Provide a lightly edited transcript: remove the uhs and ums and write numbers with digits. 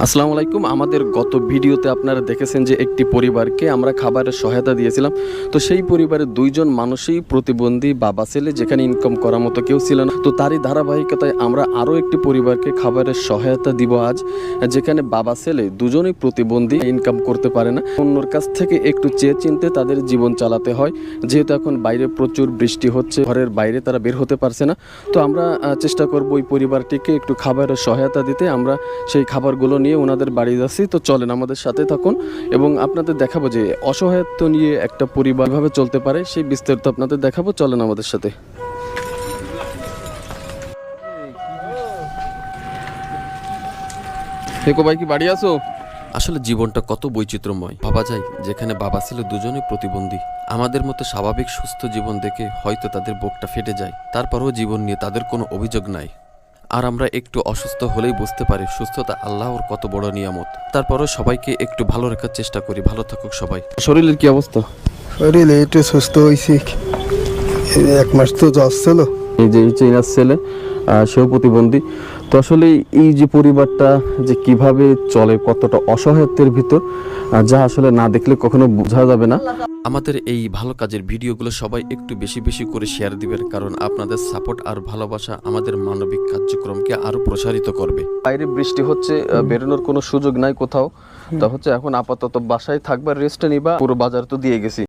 আসসালামু আলাইকুম। আমাদের গত ভিডিওতে আপনারা দেখেছেন যে একটি পরিবারকে আমরা খাবারের সহায়তা দিয়েছিলাম। তো সেই পরিবারের দুইজন মানুষই প্রতিবন্ধী বাবা ছেলে, যেখানে ইনকাম করার মতো কেউ ছিল না। তো তারই ধারাবাহিকতায় আমরা আরও একটি পরিবারকে খাবারের সহায়তা দিব আজ, যেখানে বাবা ছেলে দুজনেই প্রতিবন্ধী, ইনকাম করতে পারে না। অন্যর কাছ থেকে একটু চেয়ে চিনতে তাদের জীবন চালাতে হয়, যেহেতু এখন বাইরে প্রচুর বৃষ্টি হচ্ছে, ঘরের বাইরে তারা বের হতে পারছে না। তো আমরা চেষ্টা করব ওই পরিবারটিকে একটু খাবারের সহায়তা দিতে। আমরা সেই খাবারগুলো নিয়ে ওনাদের বাড়ি যাচ্ছি। তো চলেন আমাদের সাথে থাকুন এবং আপনাদের দেখাবো যে অসহায়ত্ব নিয়ে একটা পরিবার ভাবে চলতে পারে, সেই বিস্তারিত আপনাদের দেখাবো। চলেন আমাদের সাথে। হেকো ভাই, কি বাড়ি আছো? আসলে জীবনটা কত বৈচিত্র্যময় ভাবা যায়, যেখানে বাবা ছেলে দুজনেই প্রতিবন্ধী। আমাদের মতো স্বাভাবিক সুস্থ জীবন দেখে হয়তো তাদের বুকটা ফেটে যায়, তারপরও জীবন নিয়ে তাদের কোনো অভিযোগ নাই। আর আমরা একটু অসুস্থ হলেই বুঝতে পারি সুস্থতা আল্লাহর কত বড় নিয়ামত। তারপরও সবাইকে একটু ভালো রাখার চেষ্টা করি। ভালো থাকুক সবাই। শরীরের কি অবস্থা? শরীর একটু সুস্থ হয়েছি, এক মাস তো জ্বর ছিল। এই যে চীনার ছেলে, সেও প্রতিবন্ধী। তো আসলে এই যে পরিবারটা যে কিভাবে চলে, কতটা অসহায়ত্বের ভিতর, যা আসলে না দেখলে কখনো বোঝা যাবে না। আমাদের এই ভালো কাজের ভিডিওগুলো সবাই একটু বেশি বেশি করে শেয়ার দিবেন, কারণ আপনাদের সাপোর্ট আর ভালোবাসা আমাদের মানবিক কার্যক্রমকে আরো প্রসারিত করবে। বাইরে বৃষ্টি হচ্ছে, বেরোনোর কোনো সুযোগ নাই কোথাও। তা হচ্ছে এখন আপাতত বাসায় থাকবার রেস্টে নিবা। পুরো বাজার তো দিয়ে গেছি।